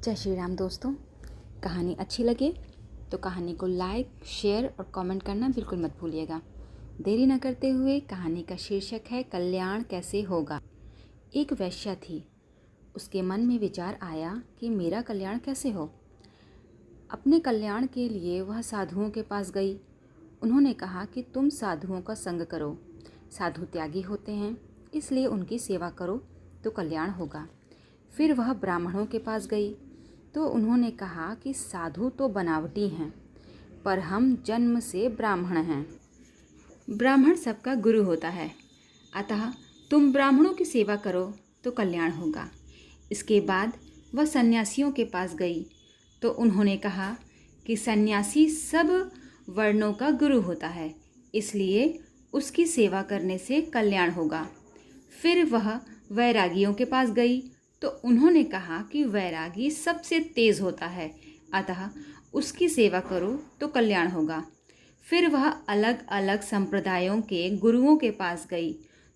जय श्री राम दोस्तों। कहानी अच्छी लगे तो कहानी को लाइक, शेयर और कमेंट करना बिल्कुल मत भूलिएगा। देरी न करते हुए कहानी का शीर्षक है कल्याण कैसे होगा। एक वेश्या थी। उसके मन में विचार आया कि मेरा कल्याण कैसे हो। अपने कल्याण के लिए वह साधुओं के पास गई। उन्होंने कहा कि तुम साधुओं का संग करो। साधु त्यागी होते हैं, इसलिए उनकी सेवा करो तो कल्याण होगा। फिर वह ब्राह्मणों के पास गई तो उन्होंने कहा कि साधु तो बनावटी हैं, पर हम जन्म से ब्राह्मण हैं। ब्राह्मण सबका गुरु होता है, अतः तुम ब्राह्मणों की सेवा करो तो कल्याण होगा। इसके बाद वह सन्यासियों के पास गई तो उन्होंने कहा कि सन्यासी सब वर्णों का गुरु होता है, इसलिए उसकी सेवा करने से कल्याण होगा। फिर वह वैरागियों के पास गई तो उन्होंने कहा कि वैरागी सबसे तेज होता है, अतः उसकी सेवा करो तो कल्याण होगा। फिर वह अलग अलग संप्रदायों के गुरुओं के पास गई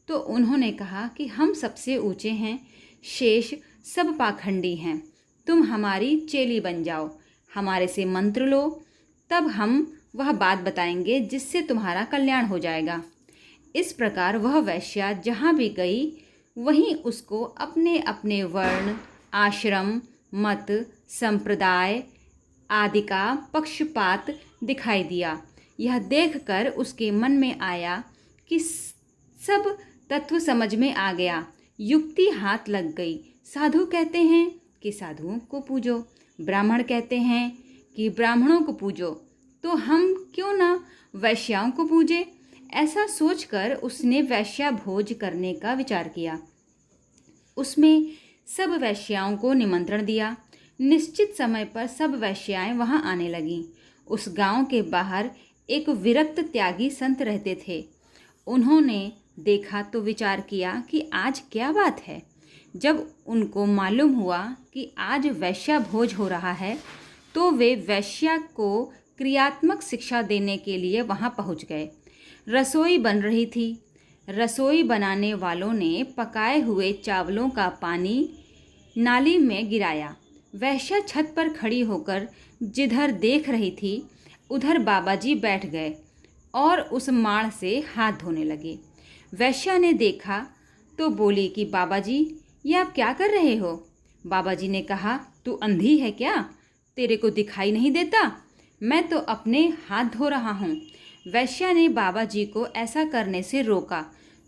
तो उन्होंने कहा कि हम सबसे ऊंचे हैं, शेष सब पाखंडी हैं। तुम हमारी चेली बन जाओ, हमारे से मंत्र लो, तब हम वह बात बताएंगे जिससे तुम्हारा कल्याण हो जाएगा। इस प्रकार वह वैश्या जहाँ भी गई वहीं उसको अपने अपने वर्ण, आश्रम, मत, संप्रदाय आदि का पक्षपात दिखाई दिया। यह देखकर उसके मन में आया कि सब तत्व समझ में आ गया। युक्ति हाथ लग गई। साधु कहते हैं कि साधुओं को पूजो, ब्राह्मण कहते हैं कि ब्राह्मणों को पूजो, तो हम क्यों ना वैश्याओं को पूजे। ऐसा सोचकर उसने वैश्या भोज करने का विचार किया। उसमें सब वैश्याओं को निमंत्रण दिया। निश्चित समय पर सब वैश्याएं वहां आने लगीं। उस गांव के बाहर एक विरक्त त्यागी संत रहते थे। उन्होंने देखा तो विचार किया कि आज क्या बात है। जब उनको मालूम हुआ कि आज वैश्या भोज हो रहा है तो वे वैश्या को क्रियात्मक शिक्षा देने के लिए वहां पहुंच गए। रसोई बन रही थी। रसोई बनाने वालों ने पकाए हुए चावलों का पानी नाली में गिराया। वैश्या छत पर खड़ी होकर जिधर देख रही थी उधर बाबाजी बैठ गए और उस माड़ से हाथ धोने लगे। वैश्या ने देखा तो बोली कि बाबाजी, ये आप क्या कर रहे हो। बाबाजी ने कहा, तू अंधी है क्या, तेरे को दिखाई नहीं देता, मैं तो अपने हाथ धो रहा हूँ। वैश्या ने बाबाजी को ऐसा करने से रोका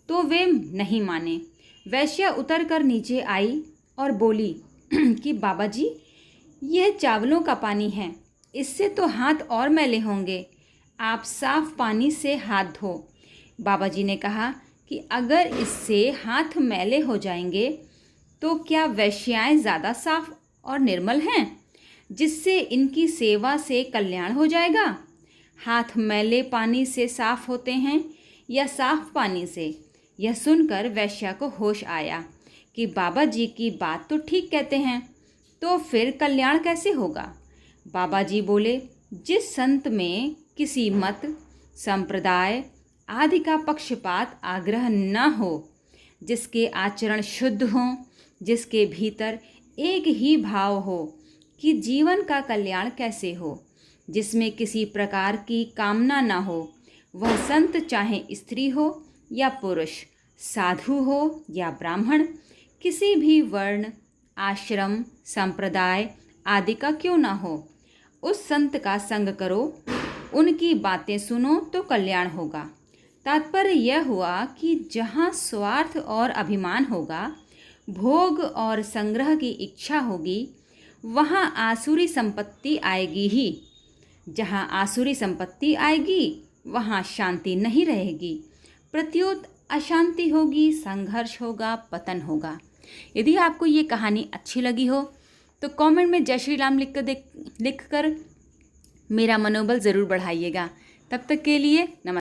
तो वे नहीं माने। वैश्या उतर कर नीचे आई और बोली कि बाबाजी, यह चावलों का पानी है, इससे तो हाथ और मैले होंगे, आप साफ पानी से हाथ धो। बाबाजी ने कहा कि अगर इससे हाथ मैले हो जाएंगे तो क्या वैश्याएं ज़्यादा साफ और निर्मल हैं, जिससे इनकी सेवा से कल्याण हो जाएगा। हाथ मैले पानी से साफ होते हैं या साफ पानी से। यह सुनकर वैश्या को होश आया कि बाबा जी की बात तो ठीक कहते हैं, तो फिर कल्याण कैसे होगा। बाबा जी बोले, जिस संत में किसी मत, संप्रदाय आदि का पक्षपात आग्रह न हो, जिसके आचरण शुद्ध हों, जिसके भीतर एक ही भाव हो कि जीवन का कल्याण कैसे हो, जिसमें किसी प्रकार की कामना न हो, वह संत चाहे स्त्री हो या पुरुष, साधु हो या ब्राह्मण, किसी भी वर्ण, आश्रम, संप्रदाय आदि का क्यों न हो, उस संत का संग करो, उनकी बातें सुनो तो कल्याण होगा। तात्पर्य यह हुआ कि जहाँ स्वार्थ और अभिमान होगा, भोग और संग्रह की इच्छा होगी, वहाँ आसुरी संपत्ति आएगी ही। जहाँ आसुरी संपत्ति आएगी वहाँ शांति नहीं रहेगी, प्रत्युत अशांति होगी, संघर्ष होगा, पतन होगा। यदि आपको ये कहानी अच्छी लगी हो तो कमेंट में जय श्री राम लिख कर मेरा मनोबल ज़रूर बढ़ाइएगा। तब तक के लिए नमस्कार।